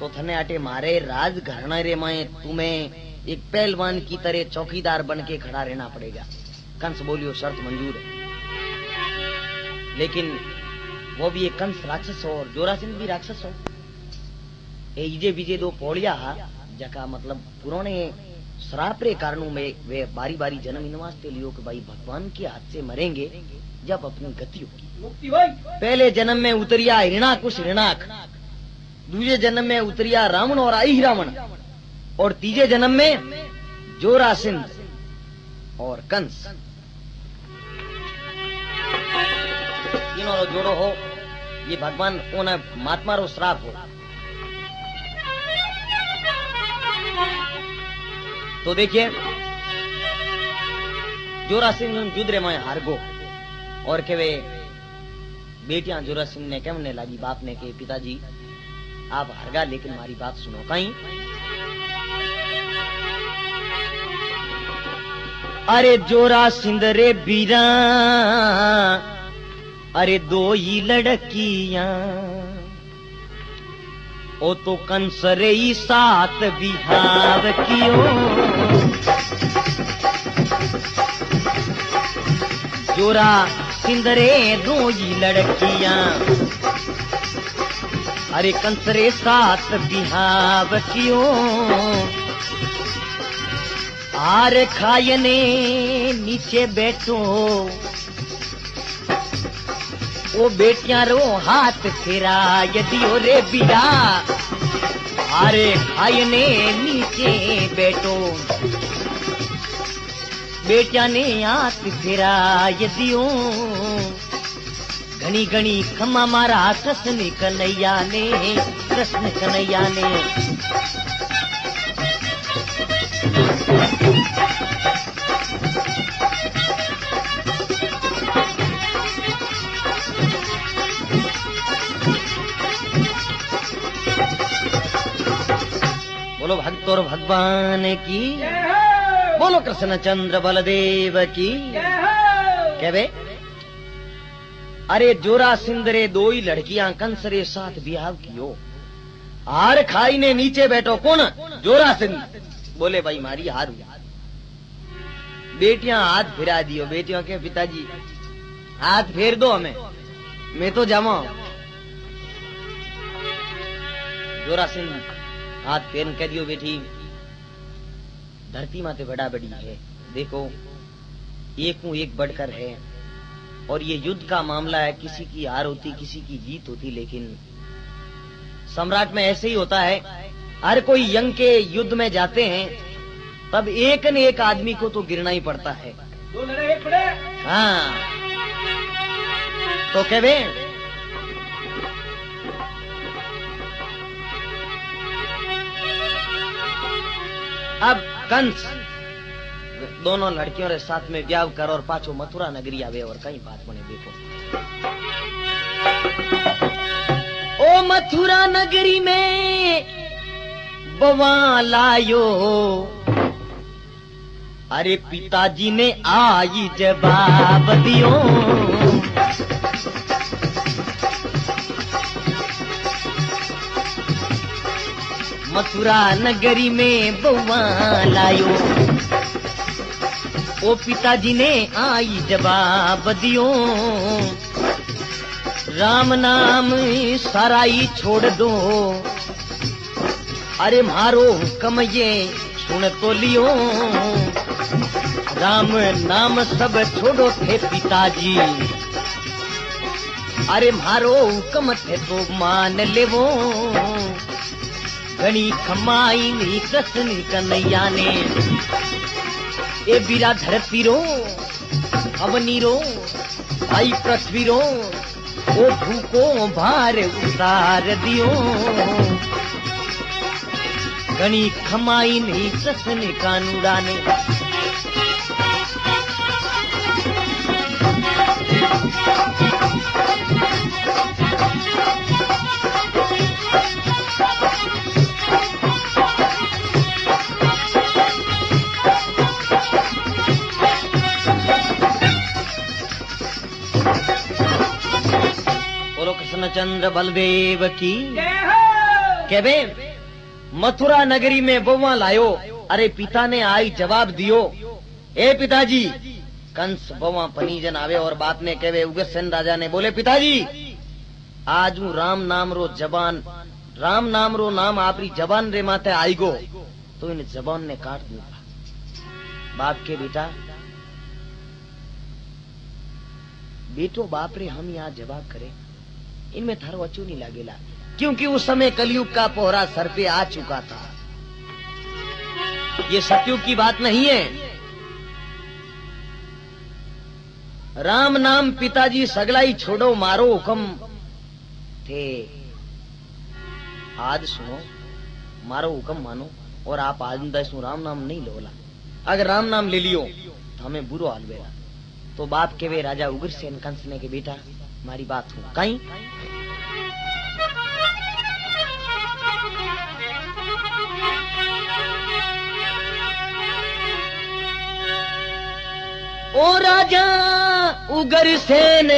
तो थने आटे मारे राज घराना रे माए तुम्हें एक पहलवान की तरह चौकीदार बन के खड़ा रहना पड़ेगा। कंस बोलियो शर्त मंजूर है, लेकिन वो भी एक कंस राक्षस हो और जोरा सिंह भी राक्षस हो। इजे बीजे 2 पौड़िया जका मतलब पुराने श्राप रे कारणों में वे बारी बारी जन्म इन वास्ते लियो कि भाई भगवान के हाथ से मरेंगे जब अपनी गति होगी। पहले जन्म में उतरिया हिरणाकुश हिरणाक, दूसरे जन्म में उतरिया रावण और आई रावण, और तीजे जन्म में जोरा सिंह और कंस। तीनों जोड़ो हो, ये भगवान उन्हें महात्मा रो श्राप हो। तो देखिए जोरा सिंह युद्ध रे में हार गो, और के वे बेटियां जोरा सिंह ने कहने लगी बाप ने के पिताजी आप हार गा, लेकिन हमारी बात सुनो। कहीं अरे जोरा सिंह रे बीरा, अरे 2 ही लड़कियां, ओ तो कंस रे 7 बिहाव कियो, जोरा सिंह रे 2 ही लड़कियां, अरे कंस रे 7 बिहाव कियो, आर खायने नीचे बैठो, ओ बेटियां रो हाथ फेरा यदियो रे बीरा, अरे खायने नीचे बैठो, बेटियां ने हाथ फेरा यदियो, घनी घनी खम्मा मारा कृष्ण कन्हैया ने, कृष्ण कन्हैया ने। बोलो भक्त और भगवान की, बोलो कृष्ण चंद्र बलदेव की। कहवे अरे जोरा सिंह रे 2 ही लड़कियां कंस रे 7 बिहाव कियो, हार खाई ने नीचे बैठो। कौन? जोरा सिंह। बोले भाई मारी हार हुई। बेटियां हाथ फिरा दियो। बेटियों के पिताजी हाथ फेर दो हमें, मैं तो जामा। जोरा सिंह हाथ पेन कह दियो बेटी धरती माते बड़ा बड़ी है, देखो एक हूं एक बढ़कर है। और ये युद्ध का मामला है, किसी की हार होती किसी की जीत होती, लेकिन सम्राट में ऐसे ही होता है। हर कोई यंग के युद्ध में जाते हैं तब एक न एक आदमी को तो गिरना ही पड़ता है। दो लड़े एक पड़े। हाँ तो कहवे अब कंस दोनों लड़कियों के साथ में ब्याह कर और पाछो मथुरा नगरी आवे और कहीं बात बने। देखो ओ मथुरा नगरी में बवा लायो, अरे पिताजी ने आई जवाब दियो। मथुरा नगरी में बवा लायो, ओ पिताजी ने आई जवाब दियो। राम नाम साराई छोड़ दो, अरे मारो हुक्म ये सुन तो लियो। राम नाम सब छोड़ो थे पिताजी, अरे मारो हुक्म थे तो मान लेवो। घनी खमाई नी कृष्ण कन्हैया ने, ए बीरा धरती रो अवनी रो आई पृथ्वी रो, ओ भूको भार उतार दियो। घनी खमाई नहीं कृष्ण कानूड़ा ने। कृष्णचंद्र बलदेव की कहवे मथुरा नगरी में बउआ लायो, अरे पिता ने आई जवाब दियो। ए पिताजी कंस बउआ पनीजन आवे और बात ने कहवे उग्रसेन राजा ने बोले पिताजी आज हूँ राम नाम रो जबान, राम नाम रो नाम आपरी जबान रे माथे आई गो तो इन जबान ने काट दूंगा। बाप के बेटा बेटो बाप रे हम यहाँ जवाब करे इनमें थारो अच्छू नहीं लागेला, क्योंकि उस समय कलयुग का पोहरा सर पे आ चुका था। ये सतयुग की बात नहीं है। राम नाम पिताजी सगलाई छोड़ो मारो हुक्म थे, आज सुनो मारो हुक्म मानो और आप आज दसू राम नाम नहीं लोला। अगर राम नाम ले लियो तो हमें बुरो हाल बेरा। तो बाप के वे राजा उग्रसेन कंस ने के बेटा मारी बात हो कहीं ओ राजा उग्रसेन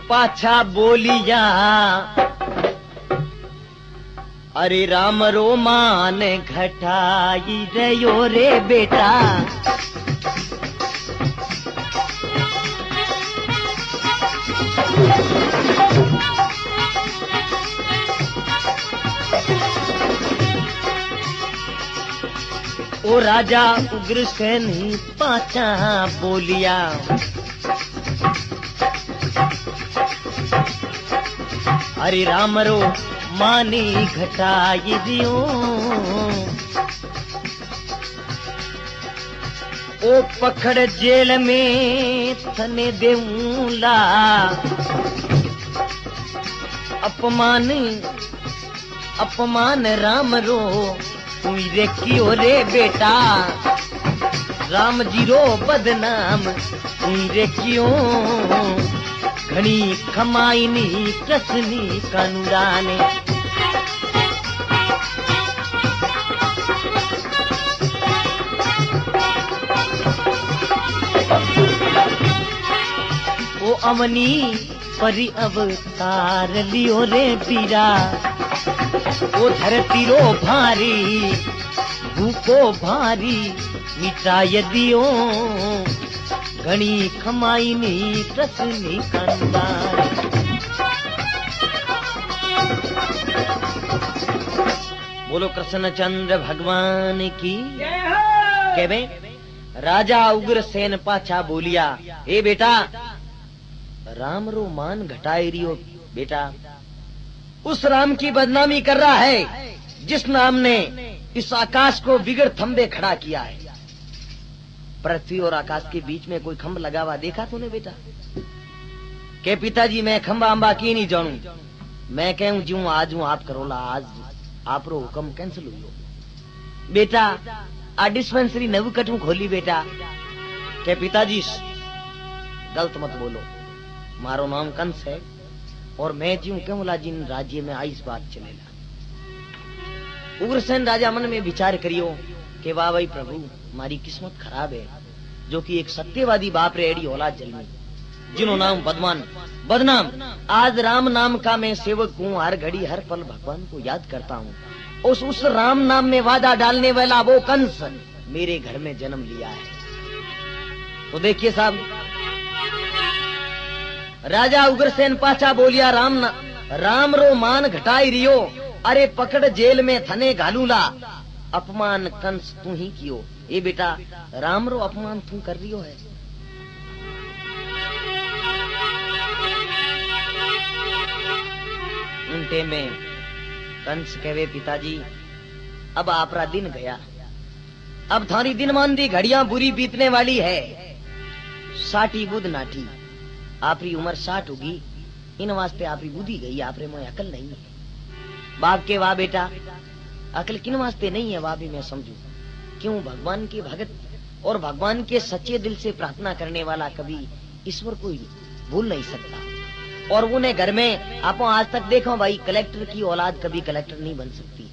पाछा बोलिया, अरे राम रो मान घटाई रयो रे बेटा। ओ राजा उग्रसेन ही पाछा बोलिया, अरे राम रो मानी घटाई दियो। ओ पकड़ जेल में थने देऊला, अपमान अपमान राम रो हुई रे कियो रे बेटा। राम जी रो बदनाम हुई रे कियो, घनी खमाई नी कृष्णी कानूराने। ओ अवनी परी अवतार लियो रे पीरा। ओ धरती रो भारी भूको भारी मिटाय दियो, घनी खमाई नी कृष्णी कानूराने। बोलो कृष्णचंद्र भगवान की। केवे राजा उग्रसेन पाछा बोलिया, ए बेटा राम रो मान घटाई रियो बेटा, उस राम की बदनामी कर रहा है जिस नाम ने इस आकाश को बिगड़ थंबे खड़ा किया है। पृथ्वी और आकाश के बीच में कोई खंभ लगा हुआ देखा तूने बेटा? के पिताजी मैं खंबा अंबा की नहीं जानू, मैं कहूं जू आज हूं आप करोला, आज आप रो हुक्म कैंसिल हुई बेटा। आ डिस्पेंसरी नव कटू खोली बेटा। के पिताजी गलत मत बोलो, मारो नाम कंस है और मैं जीव केवला जिन राज्य में आई इस बात चलेला। उग्रसेन राजा मन में विचार करियो कि वाह भाई प्रभु मारी किस्मत खराब है जो कि एक सत्यवादी बाप रे एड़ी औलाद जन्मी, जिनो नाम बदनाम। आज राम नाम का मैं सेवक हूँ, हर घड़ी हर पल भगवान को याद करता हूँ। उस राम नाम में वादा डालने वाला वो कंस मेरे घर में जन्म लिया है। तो देखिए साहब, राजा उग्रसेन पाछा बोलिया, राम रो मान घटाई रियो, अरे पकड़ जेल में थने घालूला, अपमान कंस तू ही कियो। ए बेटा राम रो अपमान तू कर रियो है। उनटे में कंस कहवे पिताजी अब आपरा दिन गया, अब थारी दिन मांदी घड़ियां बुरी बीतने वाली है। साठी बुध नाठी, आपरी उम्र 60 होगी, इन वास्ते आपरी बुद्धि गई, आपरे में अकल नहीं है। बाप के वाह बेटा अकल किन वास्ते नहीं है वाह भी मैं समझू। क्यों? भगवान के भगत और भगवान के सच्चे दिल से प्रार्थना करने वाला कभी ईश्वर को भूल नहीं सकता। और उन्हें घर में आप आज तक देखो भाई, कलेक्टर की औलाद कभी कलेक्टर नहीं बन सकती,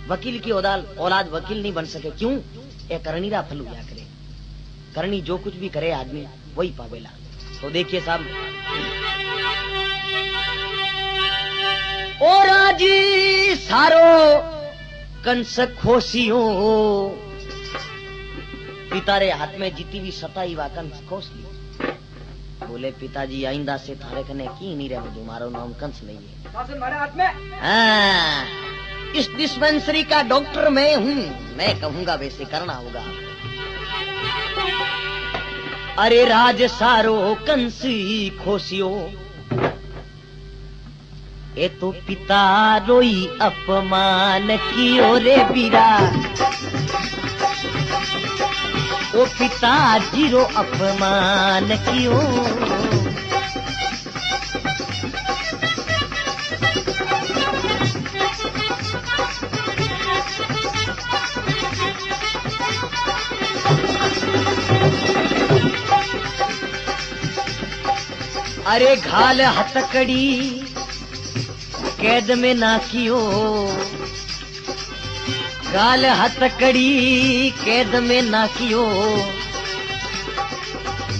वकील की औलाद वकील नहीं बन सके। क्यों? ये करणीरा फल हुआ करे, करनी जो कुछ भी करे आदमी वही पावेला। तो देखिए साहब, और आज सारो कंस खोसियो, पितारे हाथ में जीती भी सताई वा कंस खोस ली। बोले पिताजी आइंदा से थारे कने की नहीं रहे, तुम्हारा नाम कंस नहीं है। तुम्हारे हाथ में? हाँ, इस डिस्पेंसरी का डॉक्टर मैं हूँ, मैं कहूंगा वैसे करना होगा। अरे राज सारो कंसी खोसियो, ए तो पिता रोई अपमान कियो रे बीरा, ओ पिता जीरो अपमान कियो। अरे घाल हथकड़ी कैद में ना कियो, गाल हथकड़ी कैद में ना कियो,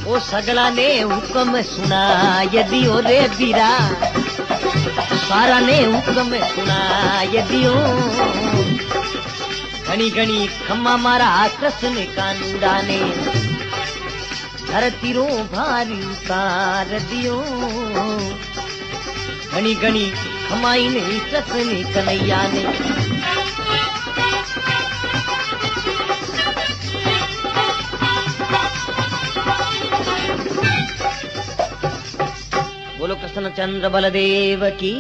ओ सगला ने हुक्म सुना यदि ओ रे बीरा, सारा ने हुक्म सुना यदि ओ। घनी घनी खम्मा मारा कृष्ण कांदा ने, धरती रो भारी उतार दियो। घनी घनी खमाई नहीं कृष्ण कन्हैया ने। बोलो कृष्णचंद्र बलदेव की।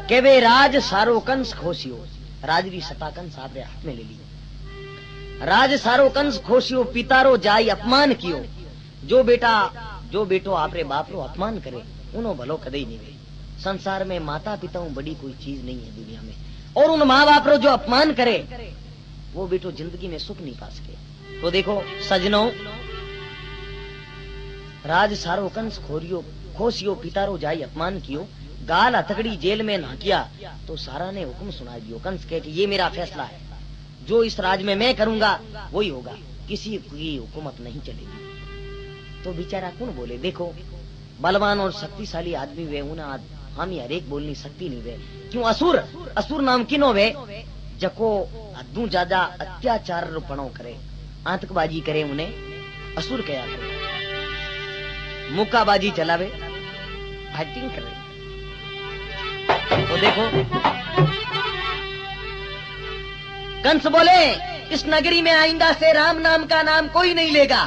केवे राज सारो कंस खोसियो, राजरी सता कंस आपरे हाथ में ले ली। राज सारो कंस खोसियो, पितारो जाई अपमान कियो। जो बेटो आपरे बाप रो अपमान करे उनो भलो कदे ही नहीं वे। संसार में माता पिता बड़ी कोई चीज नहीं है दुनिया में, और उन माँ बाप रो जो अपमान करे वो बेटो जिंदगी में सुख नहीं पा सके। तो देखो सजनों, राज सारो कंस खोसियो, पितारो जाई अपमान कियो, गाल हथकड़ी जेल में ना किया, तो सारा ने हुक्म सुना दियो। कंस कहे कि ये मेरा फैसला है, जो इस राज में मैं करूंगा वही होगा, किसी की हुकूमत नहीं चलेगी। तो बेचारा कौन बोले? देखो बलवान और शक्तिशाली आदमी वे, उन्हें हम हर एक बोलनी शक्ति नहीं वे। क्यों? असुर नाम किनो वे जको हदू ज्यादा अत्याचार रूपणों करे, आतंकबाजी करे, उन्हें असुर कया करे, मुक्काबाजी चलावे, फाइटिंग करे। तो देखो कंस बोले, इस नगरी में आइंदा से राम नाम का नाम कोई नहीं लेगा।